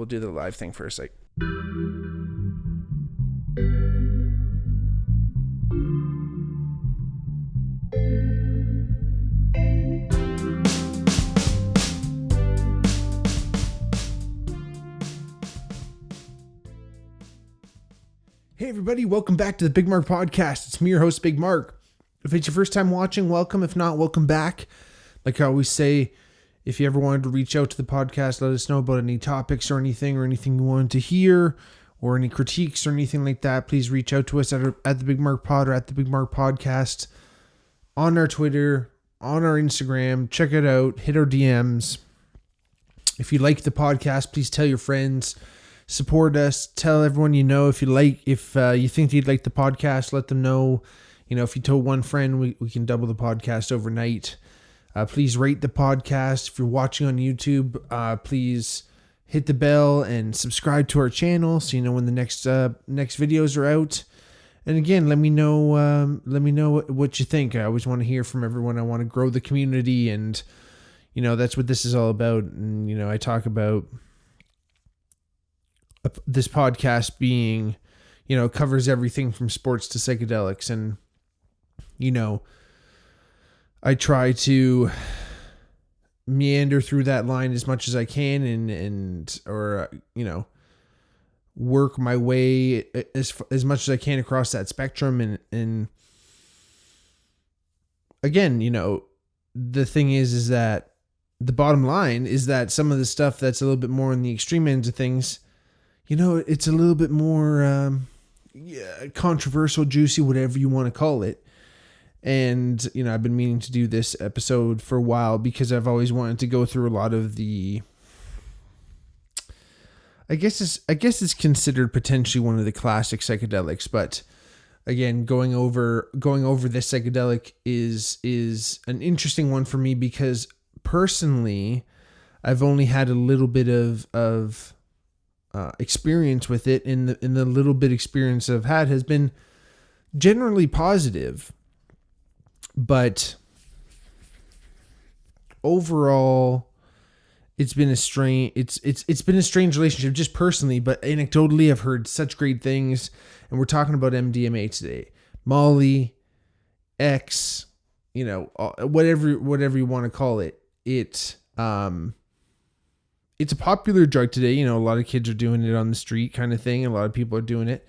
we'll do the live thing first. Like, hey everybody, welcome back to the Bigmark podcast. It's me, your host, Bigmark. If it's your first time watching, welcome. If not, welcome back. Like I always say, if you ever wanted to reach out to the podcast, let us know about any topics or anything you wanted to hear or any critiques or anything like that. Please reach out to us at the Bigmark Pod or at the Bigmark Podcast on our Twitter, on our Instagram. Check it out. Hit our DMs. If you like the podcast, please tell your friends. Support us. Tell everyone you know. If you think you'd like the podcast, let them know. You know, if you told one friend, we can double the podcast overnight. Please rate the podcast. If you're watching on YouTube, please hit the bell and subscribe to our channel so you know when the next videos are out. And again, let me know what you think. I always want to hear from everyone. I want to grow the community, and you know that's what this is all about. And you know, I talk about this podcast being, you know, covers everything from sports to psychedelics, and you know, I try to meander through that line as much as I can and you know, work my way as much as I can across that spectrum. And again, you know, the thing is that the bottom line is that some of the stuff that's a little bit more on the extreme ends of things, you know, it's a little bit more controversial, juicy, whatever you want to call it. And, you know, I've been meaning to do this episode for a while because I've always wanted to go through a lot of the, I guess it's considered potentially one of the classic psychedelics, but again, going over this psychedelic is an interesting one for me because personally, I've only had a little bit of experience with it, and the little bit experience I've had has been generally positive. But overall, it's been a strange relationship just personally, but anecdotally I've heard such great things, and we're talking about MDMA today. Molly, X, you know, whatever you want to call it. It's a popular drug today. You know, a lot of kids are doing it on the street kind of thing. A lot of people are doing it.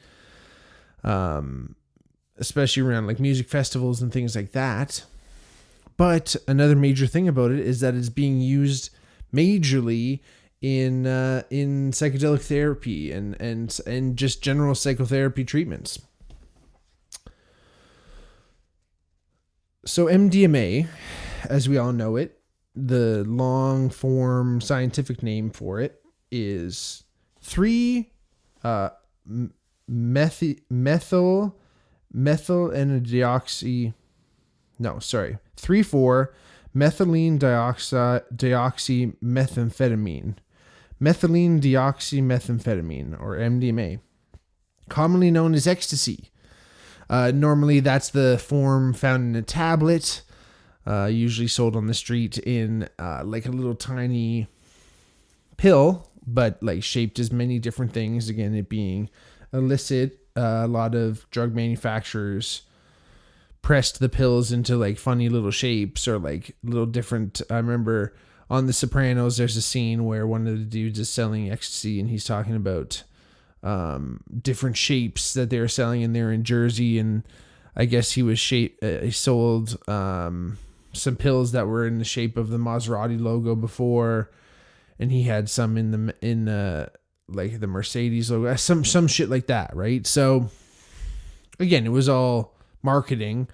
Especially around like music festivals and things like that. But another major thing about it is that it's being used majorly in psychedelic therapy and just general psychotherapy treatments. So MDMA, as we all know it, the long form scientific name for it is 3,4 methylene deoxymethamphetamine. Methylene deoxymethamphetamine, or MDMA, commonly known as ecstasy. Normally that's the form found in a tablet, usually sold on the street in like a little tiny pill, but like shaped as many different things. Again, it being illicit. A lot of drug manufacturers pressed the pills into like funny little shapes or like little different. I remember on The Sopranos, there's a scene where one of the dudes is selling ecstasy and he's talking about different shapes that they're selling, and they're in Jersey. And I guess he sold some pills that were in the shape of the Maserati logo before, and he had some in the like the Mercedes logo, some shit like that, right? So again, it was all marketing,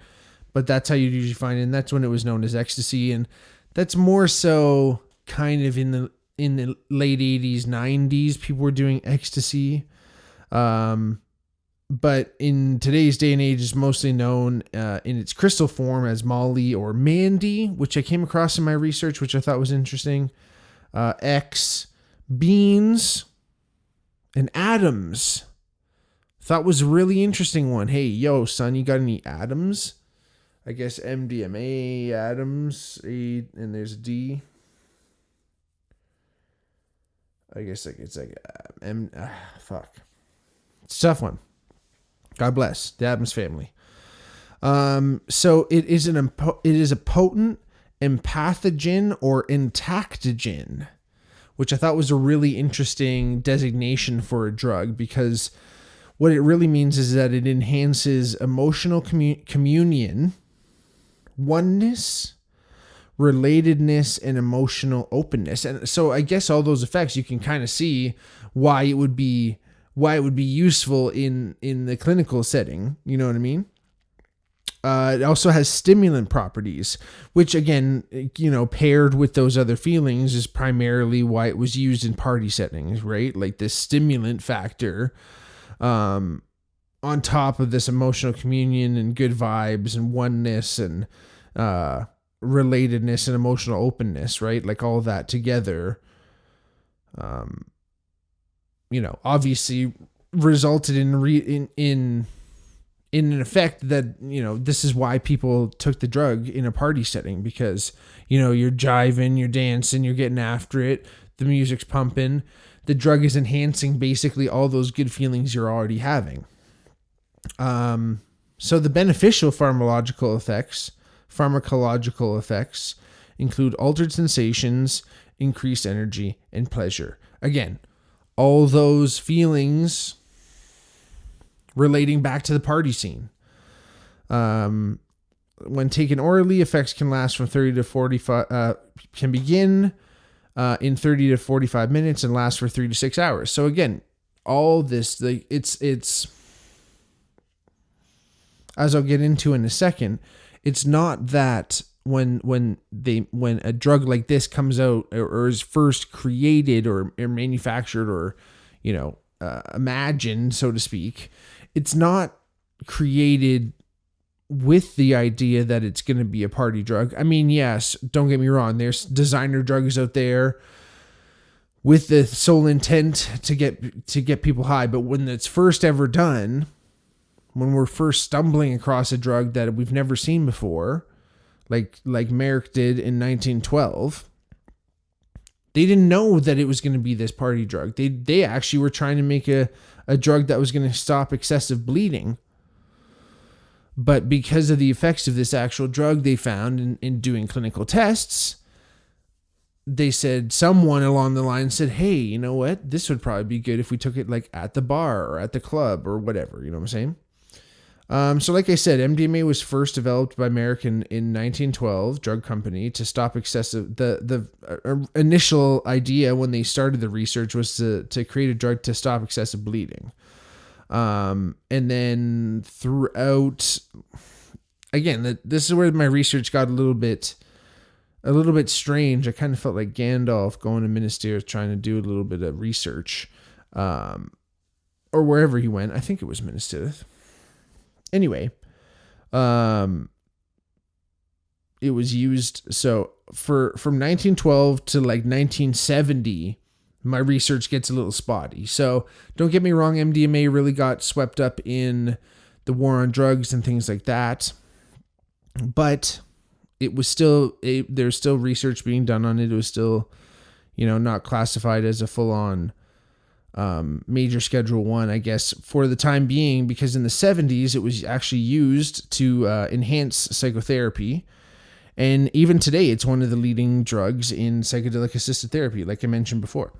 but that's how you usually find it. And that's when it was known as ecstasy. And that's more so kind of in the late 80s, 90s, people were doing ecstasy. But in today's day and age, it's mostly known in its crystal form as Molly or Mandy, which I came across in my research, which I thought was interesting. X, Beans, and Atoms. Thought was a really interesting one. Hey, yo, son, you got any atoms? I guess MDMA, atoms, A, and there's D. I guess it's like fuck. It's a tough one. God bless the Addams family. So it is a potent empathogen or entactogen, which I thought was a really interesting designation for a drug, because what it really means is that it enhances emotional communion, oneness, relatedness, and emotional openness. And so I guess all those effects, you can kind of see why it would be useful in the clinical setting. You know what I mean? It also has stimulant properties, which again, paired with those other feelings is primarily why it was used in party settings, right? Like this stimulant factor, on top of this emotional communion and good vibes and oneness and, relatedness and emotional openness, right? Like all that together, obviously resulted in an effect that, this is why people took the drug in a party setting, because, you're jiving, you're dancing, you're getting after it. The music's pumping. The drug is enhancing basically all those good feelings you're already having. So the beneficial pharmacological effects include altered sensations, increased energy, and pleasure. Again, all those feelings relating back to the party scene. When taken orally, effects can last from 30 to 45, can begin in 30 to 45 minutes and last for 3 to 6 hours. So again, all this, it's, as I'll get into in a second, it's not that when a drug like this comes out or is first created or manufactured or, imagined, so to speak, it's not created with the idea that it's going to be a party drug. I mean, yes, don't get me wrong. There's designer drugs out there with the sole intent to get people high. But when it's first ever done, when we're first stumbling across a drug that we've never seen before, like Merck did in 1912, they didn't know that it was going to be this party drug. They actually were trying to make a drug that was going to stop excessive bleeding. But because of the effects of this actual drug they found in doing clinical tests, they said, someone along the line said, hey, you know what? This would probably be good if we took it like at the bar or at the club or whatever. You know what I'm saying? So like I said, MDMA was first developed by Merck in 1912, drug company, to stop excessive. The initial idea when they started the research was to create a drug to stop excessive bleeding. And then throughout, again, this is where my research got a little bit strange. I kind of felt like Gandalf going to Minas Tirith trying to do a little bit of research, or wherever he went. I think it was Minas Tirith. Anyway, it was used. So from 1912 to like 1970, my research gets a little spotty. So don't get me wrong, MDMA really got swept up in the war on drugs and things like that. But it was still, there's still research being done on it. It was still, not classified as a full-on major Schedule 1, I guess, for the time being, because in the 70s, it was actually used to enhance psychotherapy. And even today, it's one of the leading drugs in psychedelic-assisted therapy, like I mentioned before.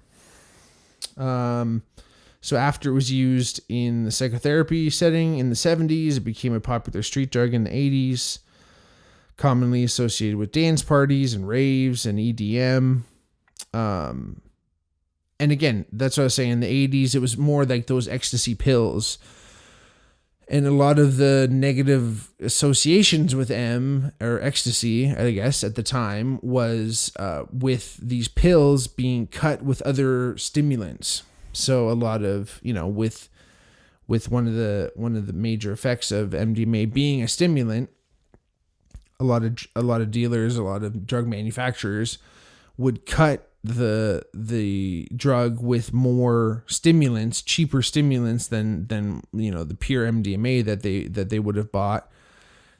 So after it was used in the psychotherapy setting in the 70s, it became a popular street drug in the 80s, commonly associated with dance parties and raves and EDM. And again, that's what I was saying. In the 80s, it was more like those ecstasy pills. And a lot of the negative associations with or ecstasy, I guess, at the time was with these pills being cut with other stimulants. So a lot of, with one of the major effects of MDMA being a stimulant, a lot of dealers, a lot of drug manufacturers would cut the drug with more stimulants, cheaper stimulants than the pure MDMA that they would have bought.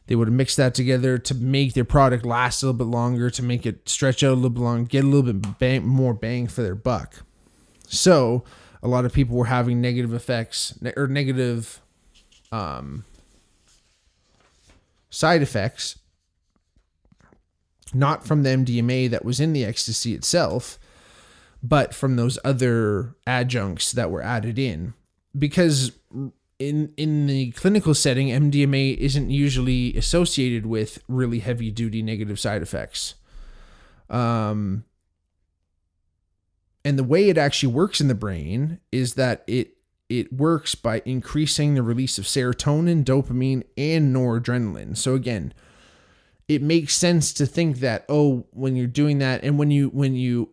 They would have mixed that together to make their product last a little bit longer, to make it stretch out a little bit longer, get a little bit more bang for their buck. So a lot of people were having negative effects or negative side effects, not from the MDMA that was in the ecstasy itself, but from those other adjuncts that were added in. Because in the clinical setting, MDMA isn't usually associated with really heavy duty negative side effects. And the way it actually works in the brain is that it works by increasing the release of serotonin, dopamine, and noradrenaline. So again, it makes sense to think that, when you're doing that, and when you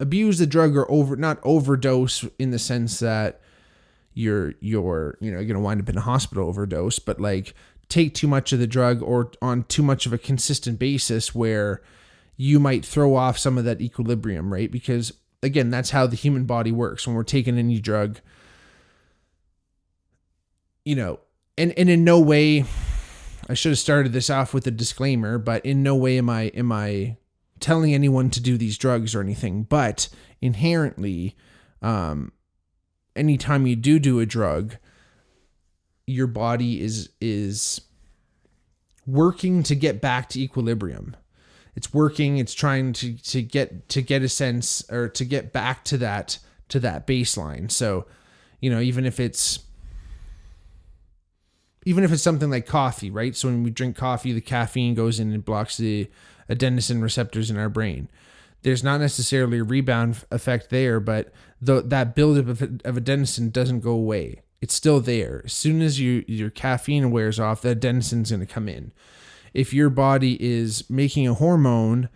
abuse the drug or not overdose in the sense that you're going to wind up in a hospital overdose, but like take too much of the drug or on too much of a consistent basis where you might throw off some of that equilibrium, right? Because again, that's how the human body works. When we're taking any drug, and in no way, I should have started this off with a disclaimer, but in no way am I telling anyone to do these drugs or anything. But inherently, anytime you do a drug, your body is working to get back to equilibrium. It's working. It's trying to get a sense, or to get back to that baseline. So, even if it's something like coffee, right? So when we drink coffee, the caffeine goes in and blocks the adenosine receptors in our brain. There's not necessarily a rebound effect there, but that buildup of adenosine doesn't go away. It's still there. As soon as your caffeine wears off, the adenosine's going to come in. If your body is making a hormone,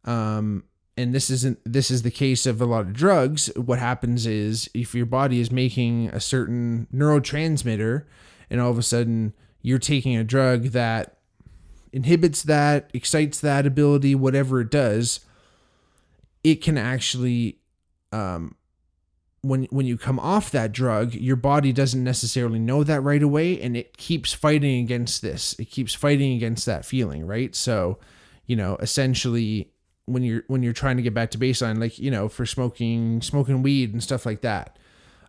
and this is the case of a lot of drugs, what happens is if your body is making a certain neurotransmitter, and all of a sudden you're taking a drug that inhibits that, excites that ability, whatever it does, it can actually, when you come off that drug, your body doesn't necessarily know that right away, and it keeps fighting against this. It keeps fighting against that feeling, right? So, essentially, when you're trying to get back to baseline, like, for smoking weed and stuff like that,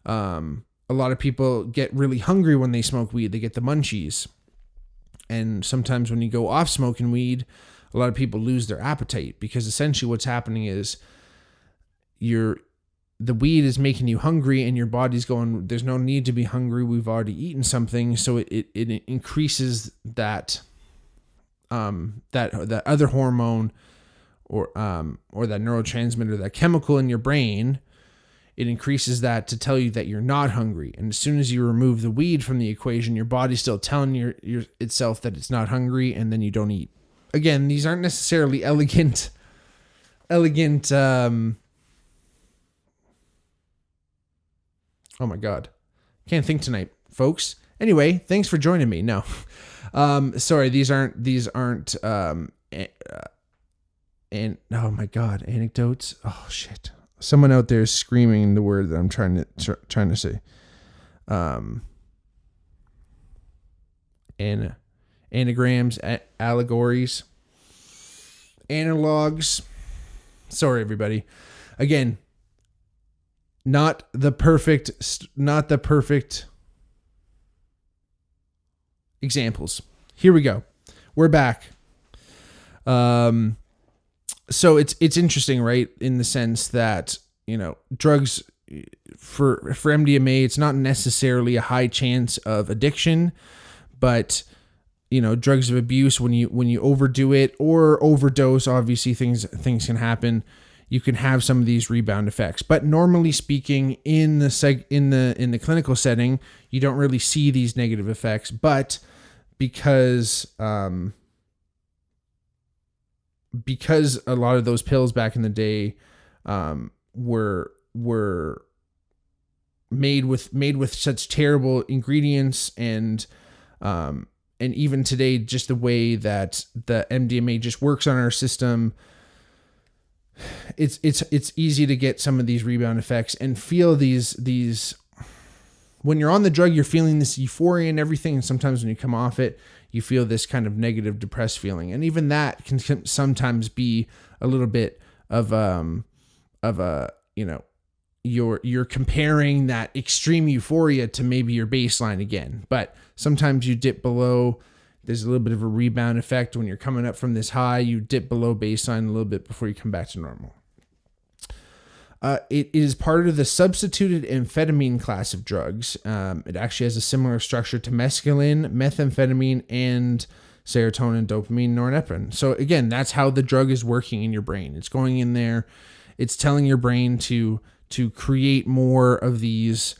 a lot of people get really hungry when they smoke weed. They get the munchies. And sometimes when you go off smoking weed, a lot of people lose their appetite, because essentially what's happening is the weed is making you hungry, and your body's going, there's no need to be hungry. We've already eaten something. So it increases that other hormone or that neurotransmitter, that chemical in your brain. It increases that to tell you that you're not hungry. And as soon as you remove the weed from the equation, your body's still telling itself that it's not hungry, and then you don't eat. Again, these aren't necessarily elegant, oh my God. Can't think tonight, folks. Anyway, thanks for joining me. No. Sorry, these aren't, and oh my God, anecdotes. Oh shit. Someone out there is screaming the word that I'm trying to say. Anagrams, allegories, analogs. Sorry, everybody. Again, not the perfect examples. Here we go. We're back. So it's interesting, right? In the sense that, drugs for MDMA, it's not necessarily a high chance of addiction, but drugs of abuse, when you overdo it or overdose, obviously things can happen. You can have some of these rebound effects, but normally speaking, in the clinical setting, you don't really see these negative effects. But because a lot of those pills back in the day were made with such terrible ingredients, and even today, just the way that the MDMA just works on our system, it's easy to get some of these rebound effects and feel these when you're on the drug, you're feeling this euphoria and everything, and sometimes when you come off it, you feel this kind of negative, depressed feeling. And even that can sometimes be a little bit of a you're comparing that extreme euphoria to maybe your baseline again. But sometimes you dip below. There's a little bit of a rebound effect when you're coming up from this high. You dip below baseline a little bit before you come back to normal. It is part of the substituted amphetamine class of drugs. It actually has a similar structure to mescaline, methamphetamine, and serotonin, dopamine, norepinephrine. So again, that's how the drug is working in your brain. It's going in there. It's telling your brain to create more of these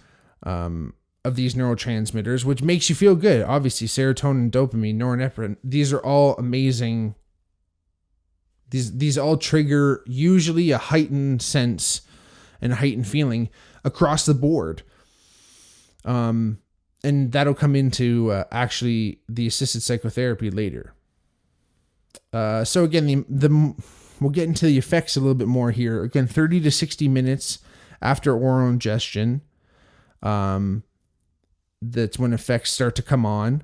neurotransmitters, which makes you feel good. Obviously, serotonin, dopamine, norepinephrine, these are all amazing. These all trigger usually a heightened sense and a heightened feeling across the board. And that'll come into actually the assisted psychotherapy later. So again, we'll get into the effects a little bit more here. Again, 30 to 60 minutes after oral ingestion. That's when effects start to come on.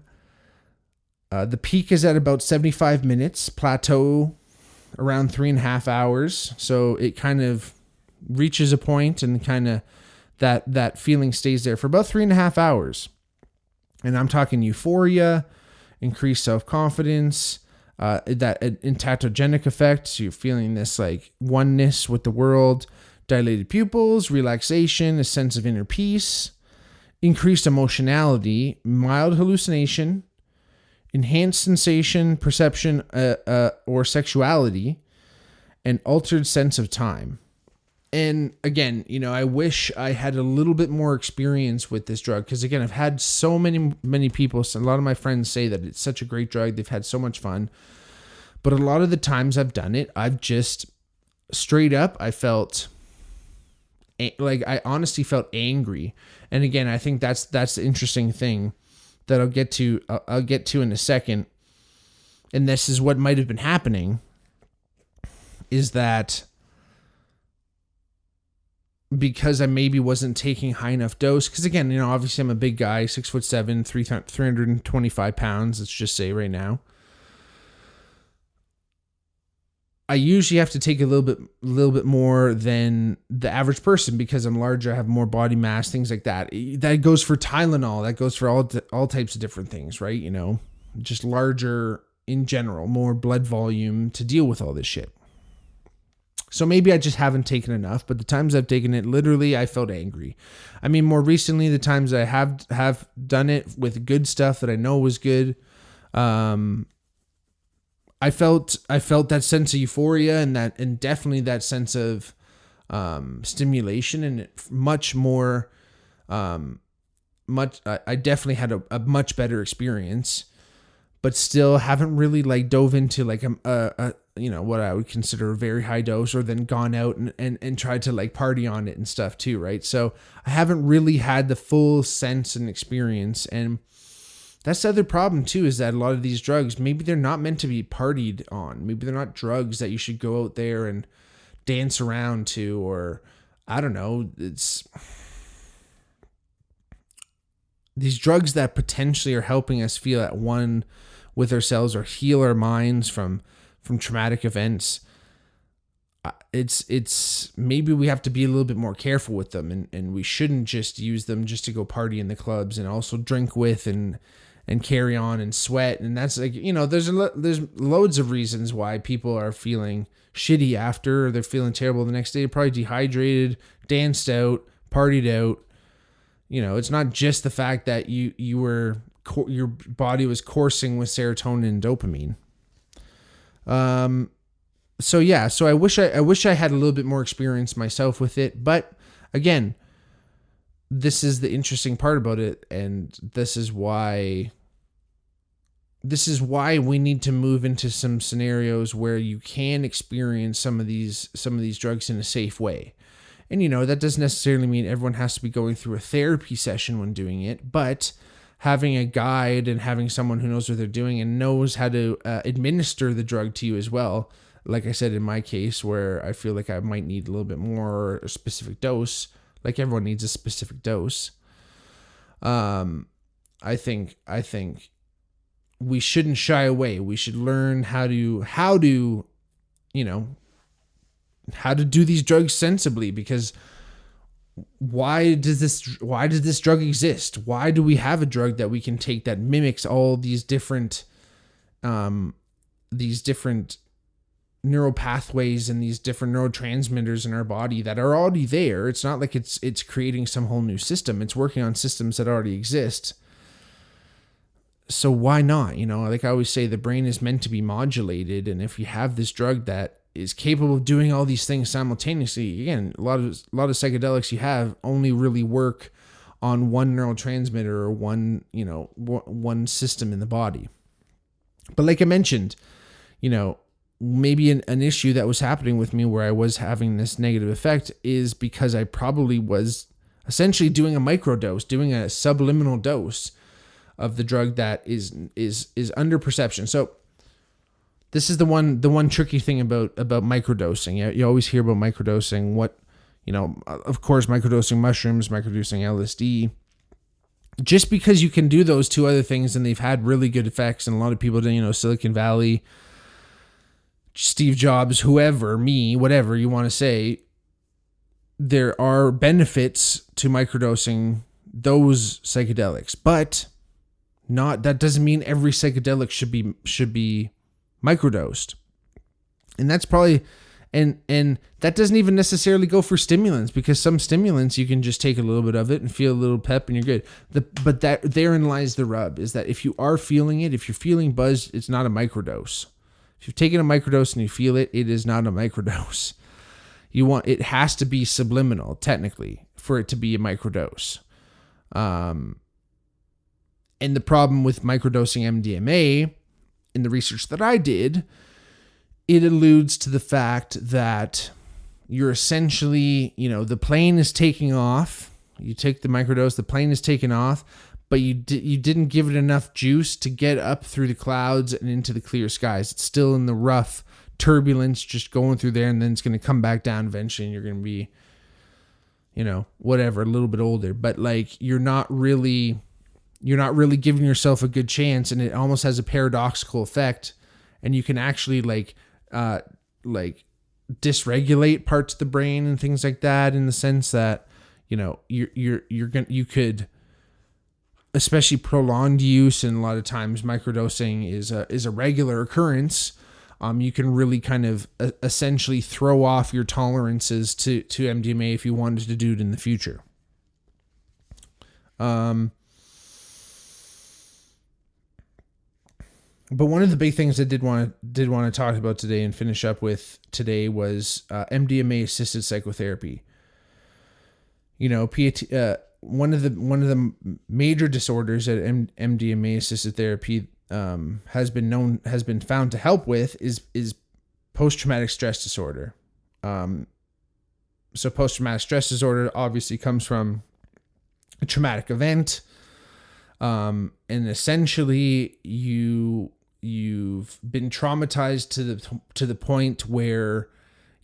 The peak is at about 75 minutes, plateau around 3.5 hours. So it kind of reaches a point and kind of that feeling stays there for about 3.5 hours. And I'm talking euphoria, increased self-confidence, that entactogenic effect. So you're feeling this like oneness with the world, dilated pupils, relaxation, a sense of inner peace, increased emotionality, mild hallucination, enhanced sensation, perception, or sexuality, and altered sense of time. And again, I wish I had a little bit more experience with this drug, because again, I've had so many people, a lot of my friends say that it's such a great drug. They've had so much fun. But a lot of the times I've done it, I've just straight up, I felt like I honestly felt angry. And again, I think that's the interesting thing that I'll get to in a second. And this is what might have been happening, is that because I maybe wasn't taking high enough dose, because again, obviously I'm a big guy, 6'7", 325 pounds, let's just say right now. I usually have to take a little bit more than the average person because I'm larger, I have more body mass, things like that. That goes for Tylenol, that goes for all types of different things, right? Just larger in general, more blood volume to deal with all this shit. So maybe I just haven't taken enough, but the times I've taken it, literally, I felt angry. I mean, more recently, the times I have done it with good stuff that I know was good, I felt that sense of euphoria and definitely that sense of stimulation, and much more. I definitely had a much better experience, but still haven't really dove into what I would consider a very high dose, or then gone out and tried to party on it and stuff too, right? So I haven't really had the full sense and experience, and that's the other problem too, is that a lot of these drugs, maybe they're not meant to be partied on. Maybe they're not drugs that you should go out there and dance around to, or I don't know. It's these drugs that potentially are helping us feel at one with ourselves or heal our minds from traumatic events. It's maybe we have to be a little bit more careful with them, and we shouldn't just use them just to go party in the clubs and also drink with and carry on and sweat. And that's there's loads of reasons why people are feeling shitty after, or they're feeling terrible the next day, probably dehydrated, danced out, partied out. It's not just the fact that your body was coursing with serotonin and dopamine. So I wish I had a little bit more experience myself with it, but again, this is the interesting part about it, and this is why we need to move into some scenarios where you can experience some of these drugs in a safe way. And that doesn't necessarily mean everyone has to be going through a therapy session when doing it, but having a guide and having someone who knows what they're doing and knows how to administer the drug to you as well. Like I said, in my case, where I feel like I might need a little bit more, or a specific dose, like everyone needs a specific dose. I think we shouldn't shy away. We should learn how to do these drugs sensibly, because why does this drug exist? Why do we have a drug that we can take that mimics all these different neural pathways and these different neurotransmitters in our body that are already there? It's not like it's creating some whole new system. It's working on systems that already exist. So why not? Like I always say, the brain is meant to be modulated. And if you have this drug that is capable of doing all these things simultaneously, again, a lot of psychedelics you have only really work on one neurotransmitter or one system in the body. But like I mentioned, maybe an issue that was happening with me where I was having this negative effect is because I probably was essentially doing a microdose, doing a subliminal dose of the drug that is under perception. So this is the one tricky thing about microdosing. You always hear about microdosing. Of course, microdosing mushrooms, microdosing LSD. Just because you can do those two other things and they've had really good effects, and a lot of people do, Silicon Valley, Steve Jobs, whoever, me, whatever you want to say, there are benefits to microdosing those psychedelics, but that doesn't mean every psychedelic should be microdosed. And that's probably, and that doesn't even necessarily go for stimulants, because some stimulants you can just take a little bit of it and feel a little pep and you're good. But therein lies the rub, is that if you are feeling it, if you're feeling buzzed, it's not a microdose. If you've taken a microdose and you feel it, it is not a microdose. It has to be subliminal, technically, for it to be a microdose. And the problem with microdosing MDMA, in the research that I did, it alludes to the fact that you're essentially, the plane is taking off. You take the microdose, the plane is taking off, but you didn't give it enough juice to get up through the clouds and into the clear skies. It's still in the rough turbulence, just going through there, and then it's going to come back down eventually, and you're going to be, whatever, a little bit older. But like, you're not really giving yourself a good chance, and it almost has a paradoxical effect, and you can actually dysregulate parts of the brain and things like that, in the sense that you could, especially prolonged use, and a lot of times microdosing is a regular occurrence. You can really kind of essentially throw off your tolerances to MDMA if you wanted to do it in the future. But one of the big things I did want to talk about today and finish up with today was MDMA assisted psychotherapy. One of the major disorders that MDMA assisted therapy has been found to help with is post-traumatic stress disorder. So post-traumatic stress disorder obviously comes from a traumatic event, and essentially you've been traumatized to the point where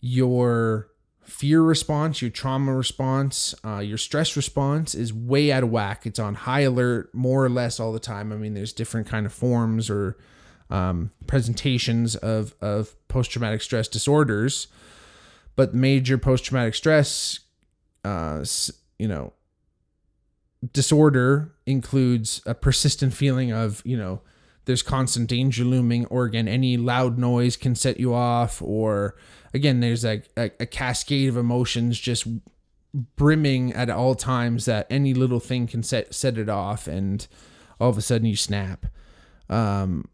your fear response, your trauma response, your stress response is way out of whack. It's on high alert more or less all the time. I mean, there's different kind of forms or presentations of post-traumatic stress disorders, but major post-traumatic stress, disorder includes a persistent feeling of, there's constant danger looming, or again, any loud noise can set you off, or again, there's a cascade of emotions just brimming at all times that any little thing can set it off, and all of a sudden you snap. And,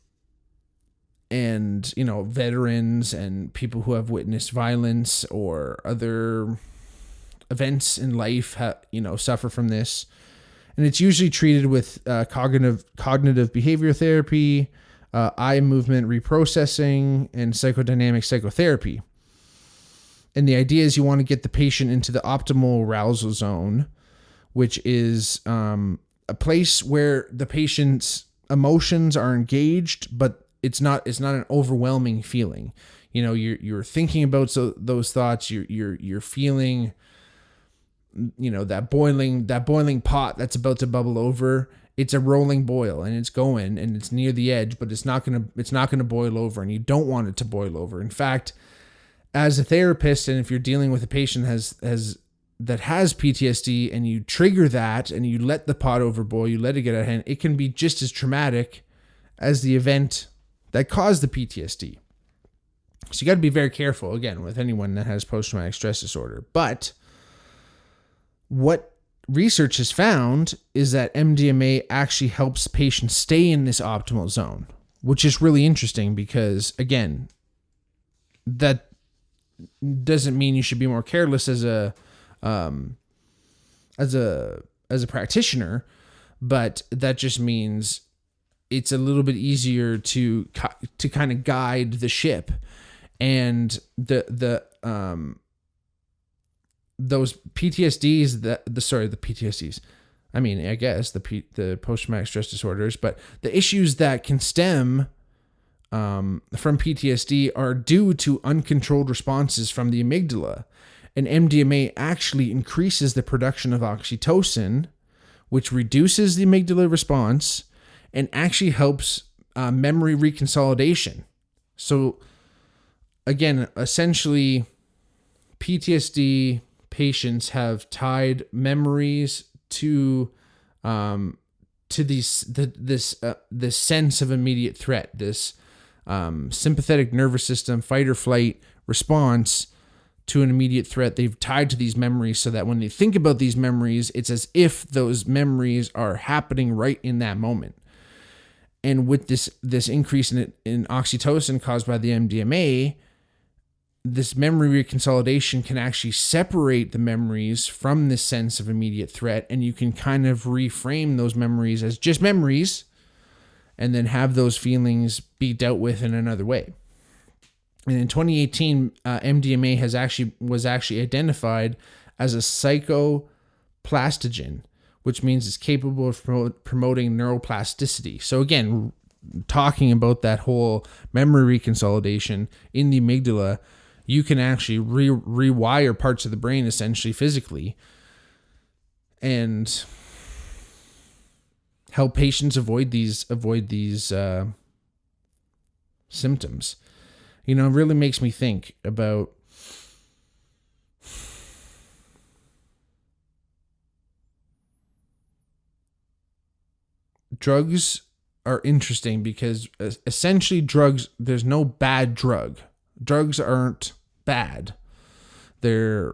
veterans and people who have witnessed violence or other events in life, suffer from this. And it's usually treated with cognitive behavior therapy, eye movement reprocessing, and psychodynamic psychotherapy. And the idea is you want to get the patient into the optimal arousal zone, which is a place where the patient's emotions are engaged, but it's not an overwhelming feeling. You're thinking about those thoughts. You're feeling, that boiling pot that's about to bubble over. It's a rolling boil, and it's going, and it's near the edge, but it's not gonna boil over, and you don't want it to boil over. In fact, as a therapist, and if you're dealing with a patient has that has PTSD and you trigger that and you let the pot overboil, you let it get out of hand, it can be just as traumatic as the event that caused the PTSD. So you got to be very careful, again, with anyone that has post-traumatic stress disorder. But what research has found is that MDMA actually helps patients stay in this optimal zone, which is really interesting because, again, that doesn't mean you should be more careless as a practitioner, but that just means it's a little bit easier to kind of guide the ship. And those PTSDs, the PTSDs, I mean, I guess the post-traumatic stress disorders, but the issues that can stem from PTSD are due to uncontrolled responses from the amygdala. And MDMA actually increases the production of oxytocin, which reduces the amygdala response and actually helps memory reconsolidation. So again, essentially, PTSD patients have tied memories to this sense of immediate threat, this sympathetic nervous system fight or flight response to an immediate threat. They've tied to these memories so that when they think about these memories, it's as if those memories are happening right in that moment. And with this increase in oxytocin caused by the MDMA, this memory reconsolidation can actually separate the memories from this sense of immediate threat, and you can kind of reframe those memories as just memories and then have those feelings be dealt with in another way. And in 2018, MDMA was actually identified as a psychoplastogen, which means it's capable of promoting neuroplasticity. So again, talking about that whole memory reconsolidation in the amygdala, you can actually rewire parts of the brain essentially physically and help patients avoid these symptoms. You know, it really makes me think about drugs are interesting because essentially there's no bad drug. Drugs aren't bad. They're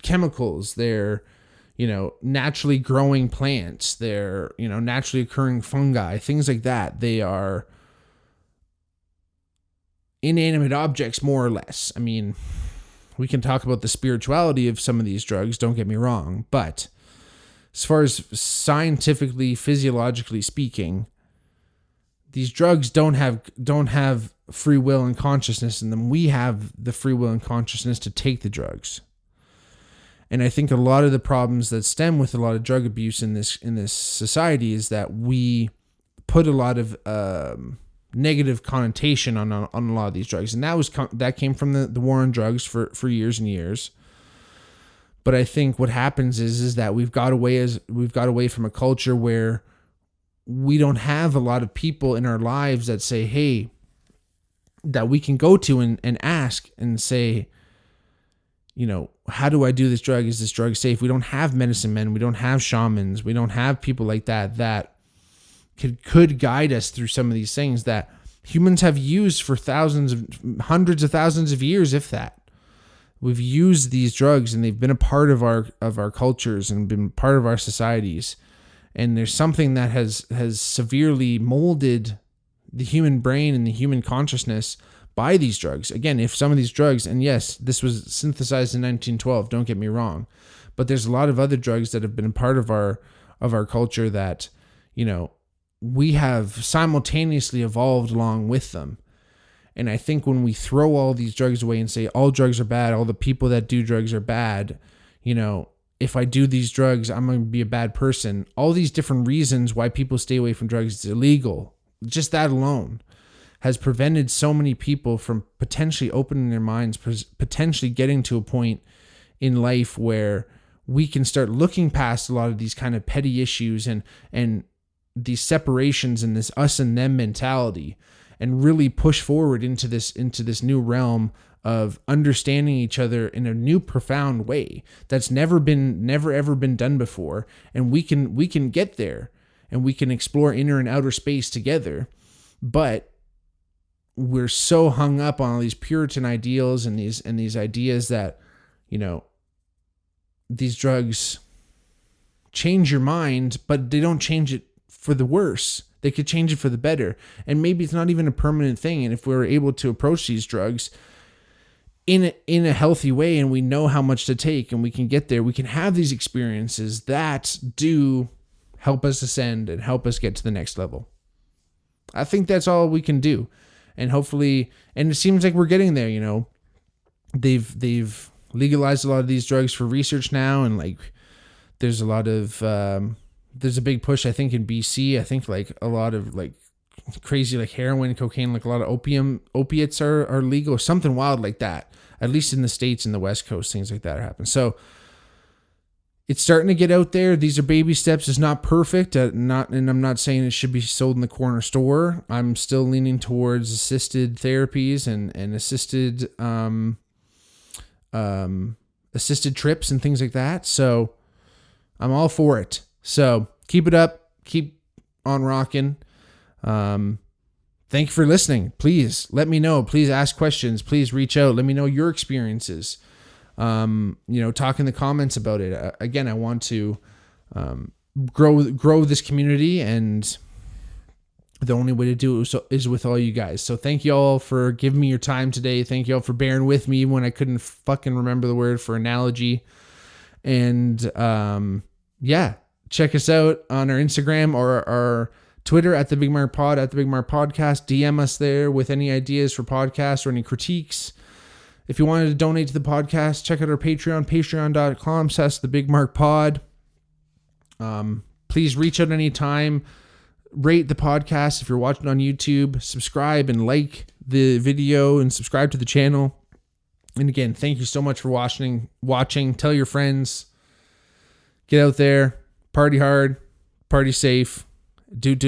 chemicals. They're, naturally growing plants. They're, naturally occurring fungi, things like that. They are inanimate objects, more or less. I mean, we can talk about the spirituality of some of these drugs, don't get me wrong, but as far as scientifically, physiologically speaking, these drugs don't have free will and consciousness in them. We have the free will and consciousness to take the drugs. And I think a lot of the problems that stem with a lot of drug abuse in this society is that we put a lot of negative connotation on a lot of these drugs, and that came from the war on drugs for years and years. But I think what happens is that we've got away from a culture where we don't have a lot of people in our lives that say, hey, that we can go to and ask and say, how do I do this drug? Is this drug safe? We don't have medicine men. We don't have shamans. We don't have people like that could guide us through some of these things that humans have used for hundreds of thousands of years, if that. We've used these drugs and they've been a part of our cultures and been part of our societies. And there's something that has severely molded the human brain and the human consciousness by these drugs. Again, if some of these drugs, and yes, this was synthesized in 1912, don't get me wrong, but there's a lot of other drugs that have been a part of our culture that, we have simultaneously evolved along with them. And I think when we throw all these drugs away and say all drugs are bad, all the people that do drugs are bad, if I do these drugs, I'm going to be a bad person. All these different reasons why people stay away from drugs, it's illegal. Just that alone has prevented so many people from potentially opening their minds, potentially getting to a point in life where we can start looking past a lot of these kind of petty issues and these separations and this us and them mentality, really push forward into this new realm of understanding each other in a new profound way that's never ever been done before. And we can get there, and we can explore inner and outer space together. But we're so hung up on all these Puritan ideals and these ideas that, these drugs change your mind, but they don't change it for the worse. They could change it for the better. And maybe it's not even a permanent thing. And if we're able to approach these drugs in a healthy way, and we know how much to take, and we can get there, we can have these experiences that do help us ascend and help us get to the next level. I think that's all we can do. And hopefully, and it seems like we're getting there, they've legalized a lot of these drugs for research now. And like, there's a lot of, there's a big push, I think, in BC. I think like a lot of like crazy, like heroin, cocaine, like a lot of opiates are legal, or something wild like that. At least in the States and the West Coast, things like that happen. So it's starting to get out there. These are baby steps. It's not perfect. And I'm not saying it should be sold in the corner store. I'm still leaning towards assisted therapies and assisted assisted trips and things like that. So I'm all for it. So keep it up. Keep on rocking. Thank you for listening. Please let me know. Please ask questions. Please reach out. Let me know your experiences. Talk in the comments about it. Again, I want to grow this community, and the only way to do it is with all you guys. So thank you all for giving me your time today. Thank you all for bearing with me when I couldn't fucking remember the word for analogy. And check us out on our Instagram or our Twitter at the Bigmark Pod, at the Bigmark Podcast. DM us there with any ideas for podcasts or any critiques. If you wanted to donate to the podcast, check out our Patreon, patreon.com/thebigmarkpod. Please reach out anytime. Rate the podcast if you're watching on YouTube. Subscribe and like the video and subscribe to the channel. And again, thank you so much for watching. Tell your friends. Get out there. Party hard. Party safe. Doot.